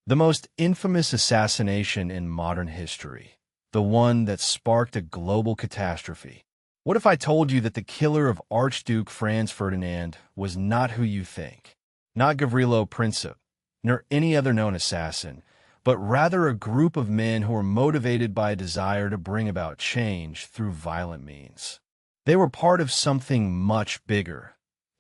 The most infamous assassination in modern history, the one that sparked a global catastrophe. What if I told you that the killer of Archduke Franz Ferdinand was not who you think? Not Gavrilo Princip, nor any other known assassin, but rather a group of men who were motivated by a desire to bring about change through violent means. They were part of something much bigger,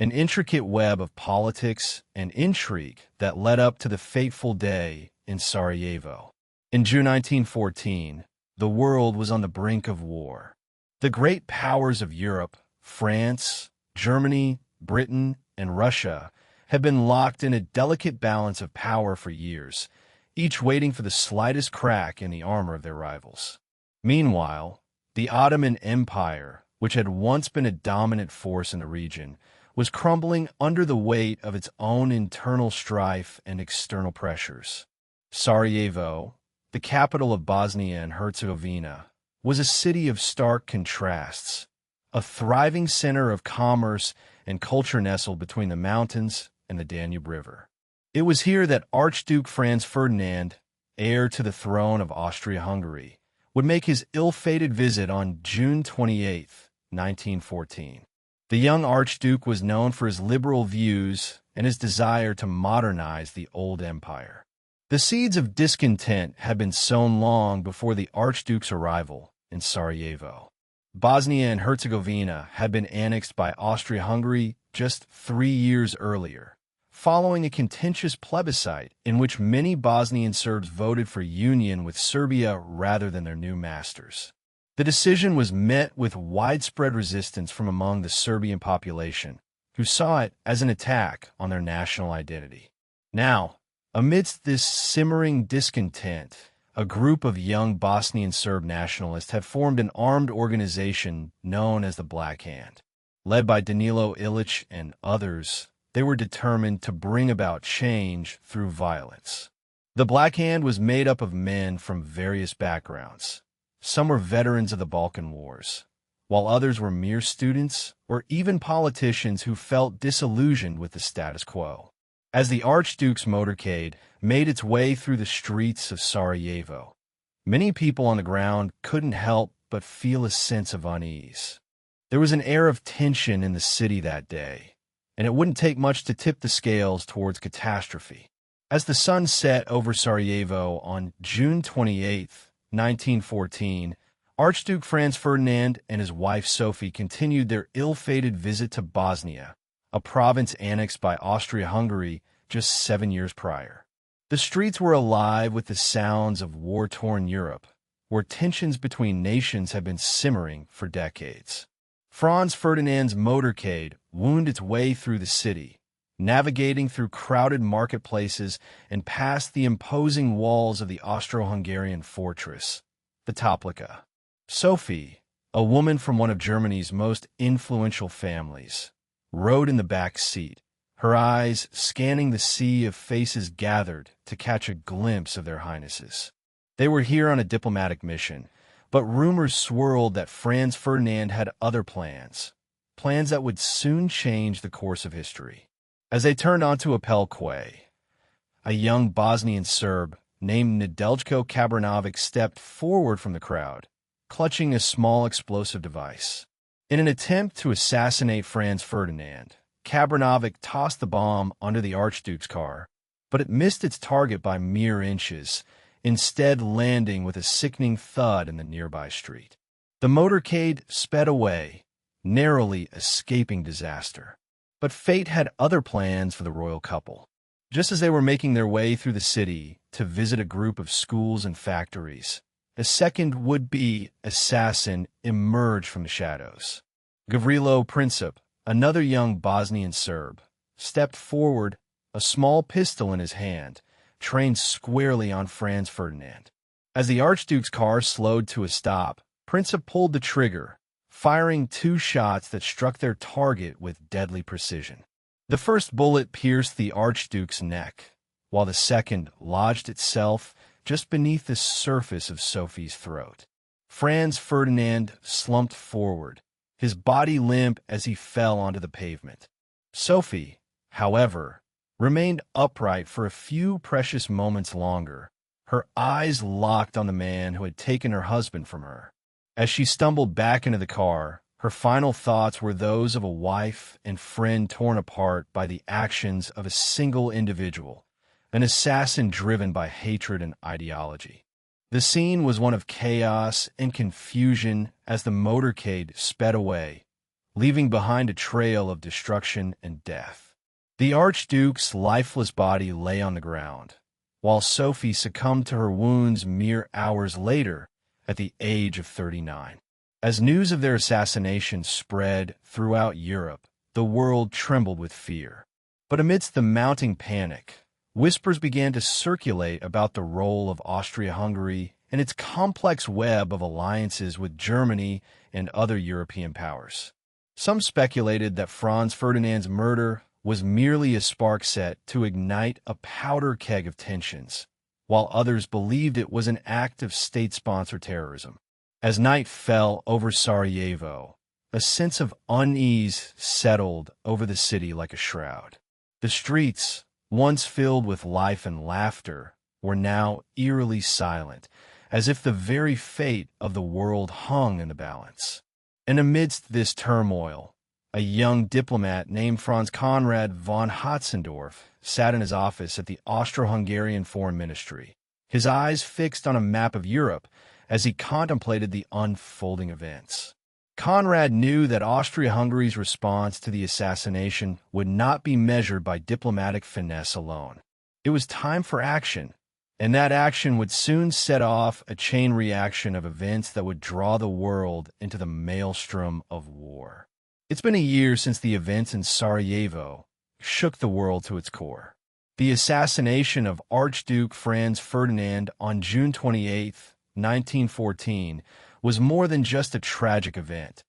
an intricate web of politics and intrigue that led up to the fateful day in Sarajevo. In June 1914, the world was on the brink of war. The great powers of Europe, France, Germany, Britain, and Russia, had been locked in a delicate balance of power for years, each waiting for the slightest crack in the armor of their rivals. Meanwhile, the Ottoman Empire, which had once been a dominant force in the region, was crumbling under the weight of its own internal strife and external pressures. Sarajevo, the capital of Bosnia and Herzegovina, was a city of stark contrasts, a thriving center of commerce and culture nestled between the mountains and the Danube River. It was here that Archduke Franz Ferdinand, heir to the throne of Austria-Hungary, would make his ill-fated visit on June 28, 1914. The young Archduke was known for his liberal views and his desire to modernize the old empire. The seeds of discontent had been sown long before the Archduke's arrival in Sarajevo. Bosnia and Herzegovina had been annexed by Austria-Hungary just 3 years earlier, following a contentious plebiscite in which many Bosnian Serbs voted for union with Serbia rather than their new masters. The decision was met with widespread resistance from among the Serbian population, who saw it as an attack on their national identity. Now, amidst this simmering discontent, a group of young Bosnian Serb nationalists had formed an armed organization known as the Black Hand. Led by Danilo Ilic and others, they were determined to bring about change through violence. The Black Hand was made up of men from various backgrounds. Some were veterans of the Balkan Wars, while others were mere students or even politicians who felt disillusioned with the status quo. As the Archduke's motorcade made its way through the streets of Sarajevo, many people on the ground couldn't help but feel a sense of unease. There was an air of tension in the city that day, and it wouldn't take much to tip the scales towards catastrophe. As the sun set over Sarajevo on June 28, 1914, Archduke Franz Ferdinand and his wife Sophie continued their ill-fated visit to Bosnia, a province annexed by Austria-Hungary just 7 years prior. The streets were alive with the sounds of war-torn Europe, where tensions between nations had been simmering for decades. Franz Ferdinand's motorcade wound its way through the city, navigating through crowded marketplaces and past the imposing walls of the Austro-Hungarian fortress, the Toplica. Sophie, a woman from one of Germany's most influential families, rode in the back seat, her eyes scanning the sea of faces gathered to catch a glimpse of their highnesses. They were here on a diplomatic mission, but rumors swirled that Franz Ferdinand had other plans that would soon change the course of history. As they turned onto Apelquay, a young Bosnian Serb named Nedeljko Kabranovic stepped forward from the crowd, clutching a small explosive device. In an attempt to assassinate Franz Ferdinand, Kabranovic tossed the bomb under the Archduke's car, but it missed its target by mere inches, instead landing with a sickening thud in the nearby street. The motorcade sped away, narrowly escaping disaster. But fate had other plans for the royal couple. Just as they were making their way through the city to visit a group of schools and factories, a second would-be assassin emerged from the shadows. Gavrilo Princip, another young Bosnian Serb, stepped forward, a small pistol in his hand, trained squarely on Franz Ferdinand. As the Archduke's car slowed to a stop, Princip pulled the trigger, firing 2 shots that struck their target with deadly precision. The first bullet pierced the Archduke's neck, while the second lodged itself just beneath the surface of Sophie's throat. Franz Ferdinand slumped forward, his body limp as he fell onto the pavement. Sophie, however, remained upright for a few precious moments longer, her eyes locked on the man who had taken her husband from her. As she stumbled back into the car, her final thoughts were those of a wife and friend torn apart by the actions of a single individual, an assassin driven by hatred and ideology. The scene was one of chaos and confusion as the motorcade sped away, leaving behind a trail of destruction and death. The Archduke's lifeless body lay on the ground, while Sophie succumbed to her wounds mere hours later at the age of 39. As news of their assassination spread throughout Europe, the world trembled with fear. But amidst the mounting panic, whispers began to circulate about the role of Austria-Hungary and its complex web of alliances with Germany and other European powers. Some speculated that Franz Ferdinand's murder was merely a spark set to ignite a powder keg of tensions, while others believed it was an act of state-sponsored terrorism. As night fell over Sarajevo, a sense of unease settled over the city like a shroud. The streets, once filled with life and laughter, were now eerily silent, as if the very fate of the world hung in the balance. And amidst this turmoil, a young diplomat named Franz Conrad von Hotzendorf sat in his office at the Austro-Hungarian Foreign Ministry, his eyes fixed on a map of Europe as he contemplated the unfolding events. Conrad knew that Austria-Hungary's response to the assassination would not be measured by diplomatic finesse alone. It was time for action, and that action would soon set off a chain reaction of events that would draw the world into the maelstrom of war. It's been a year since the events in Sarajevo shook the world to its core. The assassination of Archduke Franz Ferdinand on June 28, 1914, was more than just a tragic event.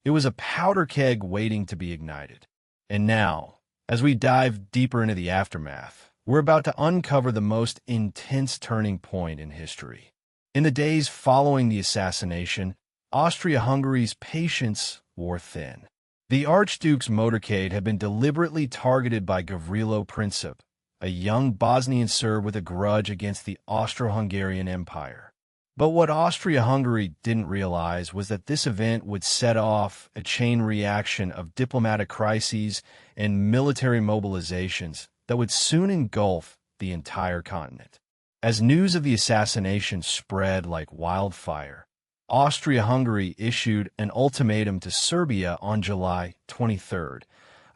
It was a powder keg waiting to be ignited. And now, as we dive deeper into the aftermath, we're about to uncover the most intense turning point in history. In the days following the assassination, Austria-Hungary's patience wore thin. The Archduke's motorcade had been deliberately targeted by Gavrilo Princip, a young Bosnian Serb with a grudge against the Austro-Hungarian Empire. But what Austria-Hungary didn't realize was that this event would set off a chain reaction of diplomatic crises and military mobilizations that would soon engulf the entire continent. As news of the assassination spread like wildfire, Austria-Hungary issued an ultimatum to Serbia on July 23rd,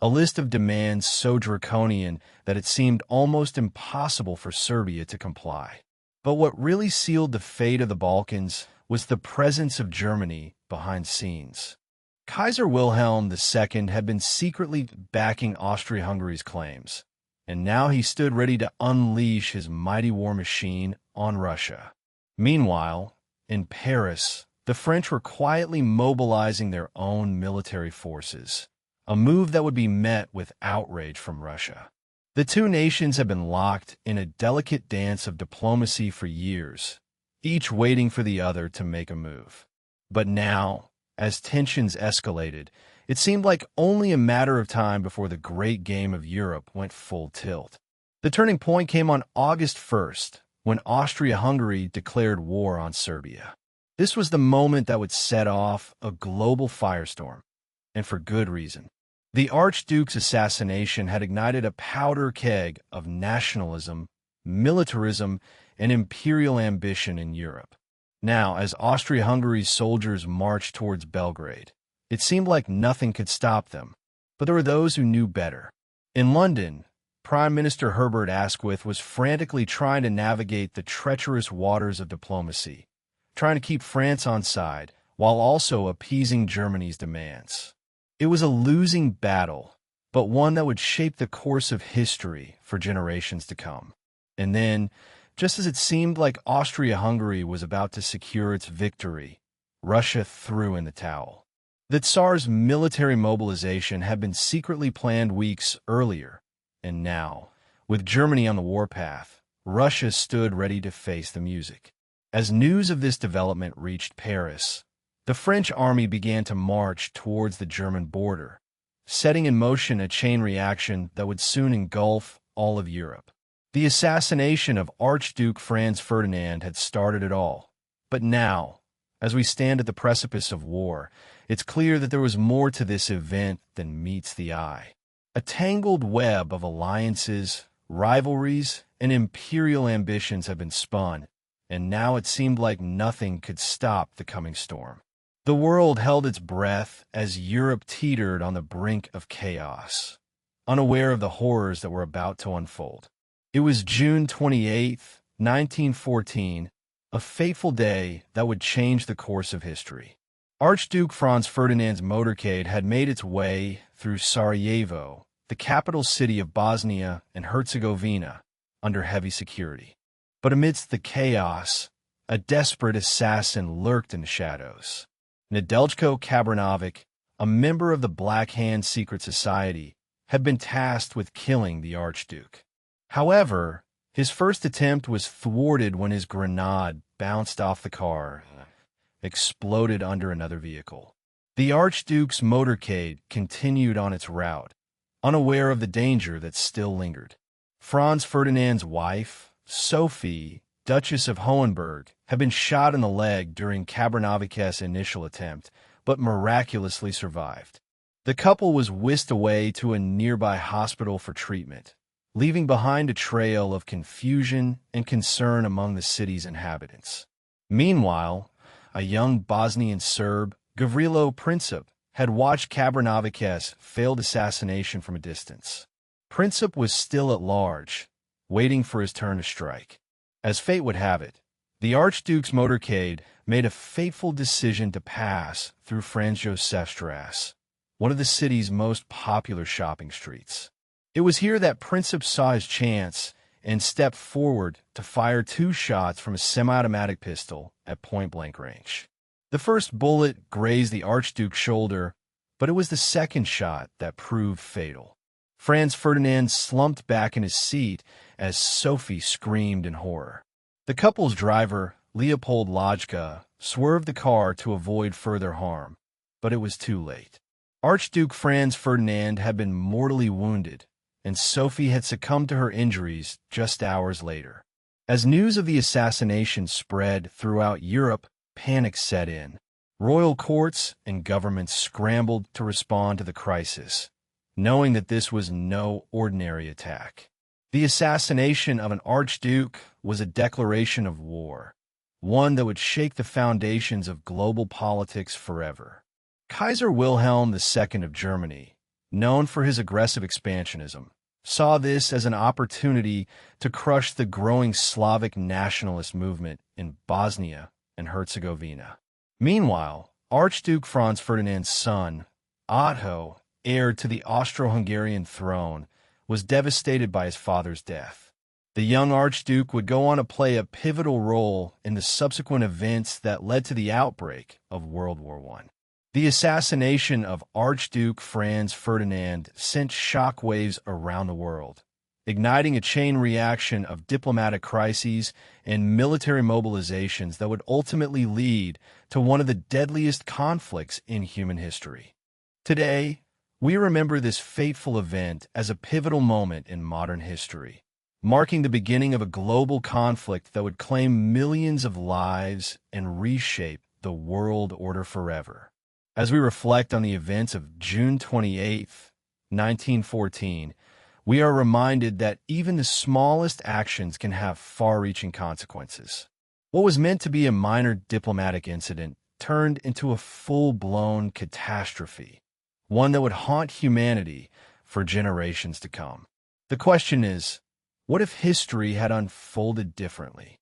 a list of demands so draconian that it seemed almost impossible for Serbia to comply. But what really sealed the fate of the Balkans was the presence of Germany behind scenes. Kaiser Wilhelm II had been secretly backing Austria-Hungary's claims, and now he stood ready to unleash his mighty war machine on Russia. Meanwhile, in Paris, the French were quietly mobilizing their own military forces, a move that would be met with outrage from Russia. The two nations have been locked in a delicate dance of diplomacy for years, each waiting for the other to make a move. But now, as tensions escalated, it seemed like only a matter of time before the great game of Europe went full tilt. The turning point came on August 1st, when Austria-Hungary declared war on Serbia. This was the moment that would set off a global firestorm, and for good reason. The Archduke's assassination had ignited a powder keg of nationalism, militarism, and imperial ambition in Europe. Now, as Austria-Hungary's soldiers marched towards Belgrade, it seemed like nothing could stop them. But there were those who knew better. In London, Prime Minister Herbert Asquith was frantically trying to navigate the treacherous waters of diplomacy, trying to keep France on side, while also appeasing Germany's demands. It was a losing battle, but one that would shape the course of history for generations to come. And then, just as it seemed like Austria-Hungary was about to secure its victory, Russia threw in the towel. The Tsar's military mobilization had been secretly planned weeks earlier, and now, with Germany on the warpath, Russia stood ready to face the music. As news of this development reached Paris, the French army began to march towards the German border, setting in motion a chain reaction that would soon engulf all of Europe. The assassination of Archduke Franz Ferdinand had started it all. But now, as we stand at the precipice of war, it's clear that there was more to this event than meets the eye. A tangled web of alliances, rivalries, and imperial ambitions have been spun, and now it seemed like nothing could stop the coming storm. The world held its breath as Europe teetered on the brink of chaos, unaware of the horrors that were about to unfold. It was June 28, 1914, a fateful day that would change the course of history. Archduke Franz Ferdinand's motorcade had made its way through Sarajevo, the capital city of Bosnia and Herzegovina, under heavy security. But amidst the chaos, a desperate assassin lurked in the shadows. Nedeljko Kabranovic, a member of the Black Hand secret society, had been tasked with killing the Archduke. However, his first attempt was thwarted when his grenade bounced off the car, exploded under another vehicle. The Archduke's motorcade continued on its route, unaware of the danger that still lingered. Franz Ferdinand's wife, Sophie, Duchess of Hohenberg, had been shot in the leg during Kabranovic's initial attempt, but miraculously survived. The couple was whisked away to a nearby hospital for treatment, leaving behind a trail of confusion and concern among the city's inhabitants. Meanwhile, a young Bosnian Serb, Gavrilo Princip, had watched Kabranovic's failed assassination from a distance. Princip was still at large, waiting for his turn to strike. As fate would have it, the Archduke's motorcade made a fateful decision to pass through Franz Josefstrasse, one of the city's most popular shopping streets. It was here that Princip saw his chance and stepped forward to fire 2 shots from a semi-automatic pistol at point-blank range. The first bullet grazed the Archduke's shoulder, but it was the second shot that proved fatal. Franz Ferdinand slumped back in his seat as Sophie screamed in horror. The couple's driver, Leopold Lajka, swerved the car to avoid further harm, but it was too late. Archduke Franz Ferdinand had been mortally wounded, and Sophie had succumbed to her injuries just hours later. As news of the assassination spread throughout Europe, panic set in. Royal courts and governments scrambled to respond to the crisis, knowing that this was no ordinary attack. The assassination of an archduke was a declaration of war, one that would shake the foundations of global politics forever. Kaiser Wilhelm II of Germany, known for his aggressive expansionism, saw this as an opportunity to crush the growing Slavic nationalist movement in Bosnia and Herzegovina. Meanwhile, Archduke Franz Ferdinand's son, Otto, heir to the Austro-Hungarian throne, was devastated by his father's death. The young Archduke would go on to play a pivotal role in the subsequent events that led to the outbreak of World War I. The assassination of Archduke Franz Ferdinand sent shockwaves around the world, igniting a chain reaction of diplomatic crises and military mobilizations that would ultimately lead to one of the deadliest conflicts in human history. Today, we remember this fateful event as a pivotal moment in modern history, marking the beginning of a global conflict that would claim millions of lives and reshape the world order forever. As we reflect on the events of June 28, 1914, we are reminded that even the smallest actions can have far-reaching consequences. What was meant to be a minor diplomatic incident turned into a full-blown catastrophe, one that would haunt humanity for generations to come. The question is, what if history had unfolded differently?